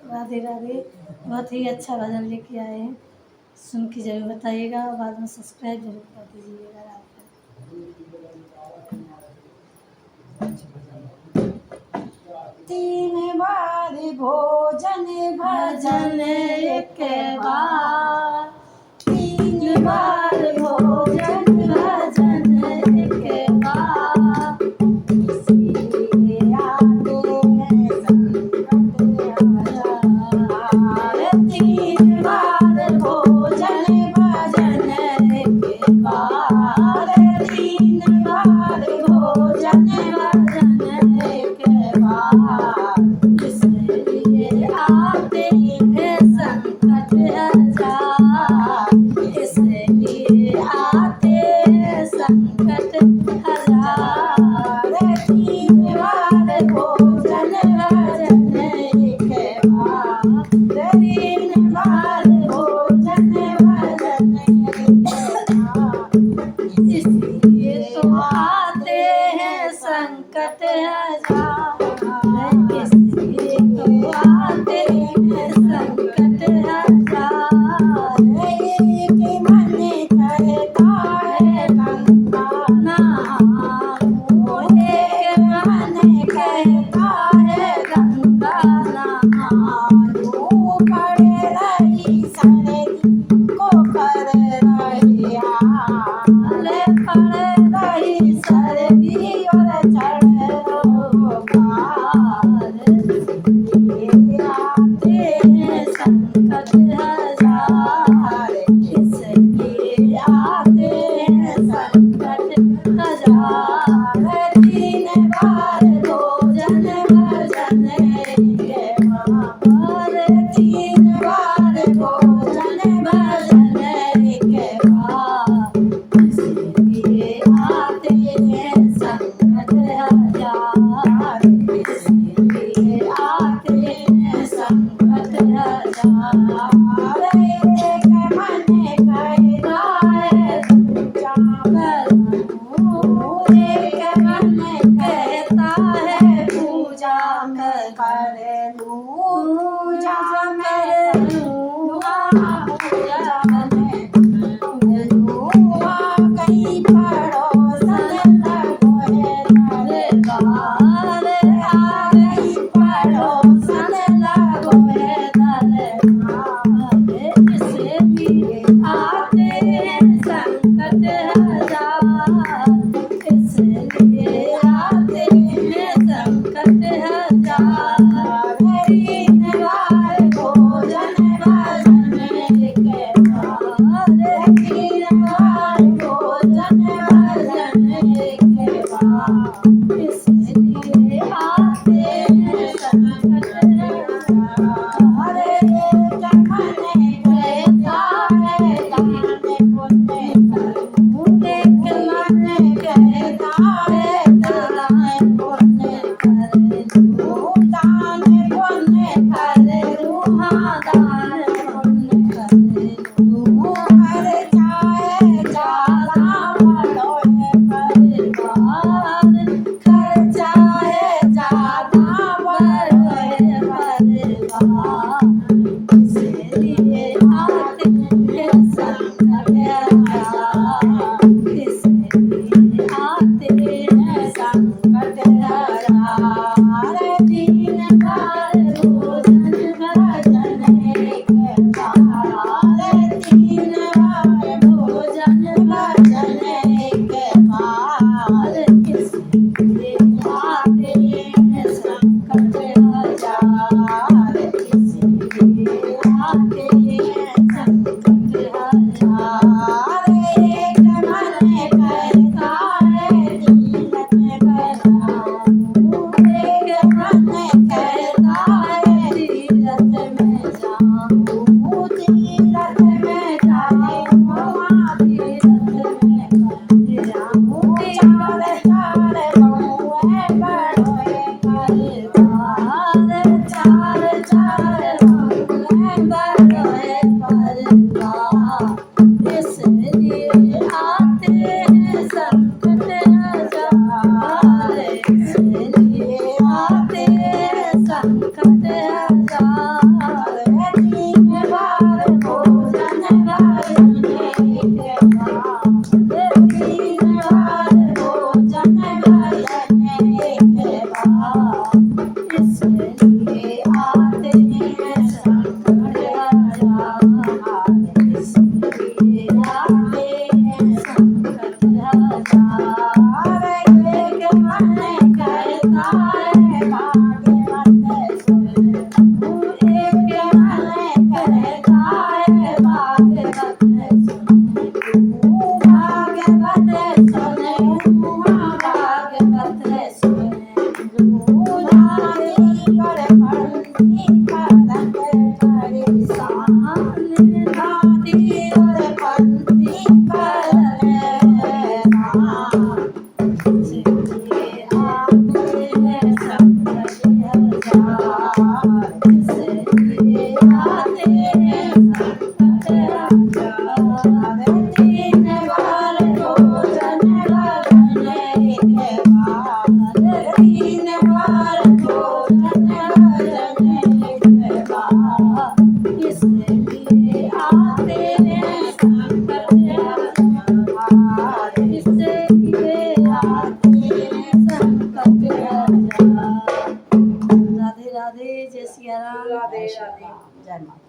राधे राधे। बहुत ही अच्छा भजन लेके आए हैं, सुन के जरूर बताइएगा और बाद में सब्सक्राइब जरूर कर दीजिएगा। तीन बार भोजन भजन एक बार, तीन बार भोजन भजन एक बार, इसीलिए आते हैं संकट हजार। तीन बार भोजन भजन एक बार, तीन बार भोजन भजन एक बार, इसलिए आते हैं संकट हजार, इसलिए आते हैं संकट हजार। तीन बार भोजन भजन एक बार, तीन बार भोजन भजन एक बार, इसलिए तो आते हैं संकट हजार, इसलिए तो आते हैं संकट हजार। एक मन करता है गंगा नहाऊं, एक मन कहता है गंगा नहाऊं, पड़े रही सरगी को कर रही हाल, पड़े रही सरगी और चढ़ो पार, इसलिए आते हैं संकट हजार, इसलिए आते हैं संकट हजार। तीन बार भोजन भजन एक बार, तीन बार भोजन भजन एक बार, इसलिए आते हैं संकट हजार, इसलिए आते हैं संकट हजार। एक मन कहता है पूजा करूं, एक मन कहता है पूजा कर लूं, पूजा कर लूं, पूजा कर लूं, कहीं पड़ोसन लगोए दरबार, कहीं पड़ोसन लगोए दरबार, इसलिए आते हैं संकट हजार, इसलिए आते हैं संकट हजार। तीन बार भोजन भजन एक बार, तीन बार भोजन भजन एक बार, इसलिए आते हैं संकट हजार। एक मन कहता है दान पुण्य करूं, एक मन कहता है दान पुण्य कर लूं, दान पुण्य कर लूं, हाँ दान पुण्य कर लूं, हर चाहे ज्यादा बढ़ोए परिवार, खर्चा है ज्यादा बढ़ोए परिवार, इसलिए आते हैं संकट हजार, इसलिए आते हैं संकट हजार। तीन बार भोजन भजन एक बार, तीन बार भोजन भजन एक बार, इसलिए आते हैं संकट हजार, इसलिए आते हैं संकट हजार। एक मन कहता है तीरथ बनाऊं, एक मन कहता है तीरथ में जाऊं, तीरथ में जाऊं, वहाँ तीरथ में जाऊं, चार चार बहुएं बढ़ोए परिवार, चार चार बहुएं बढ़ोए परिवार, इसलिए आते हैं संकट हजार, इसलिए आते हैं संकट हजार। जय माता।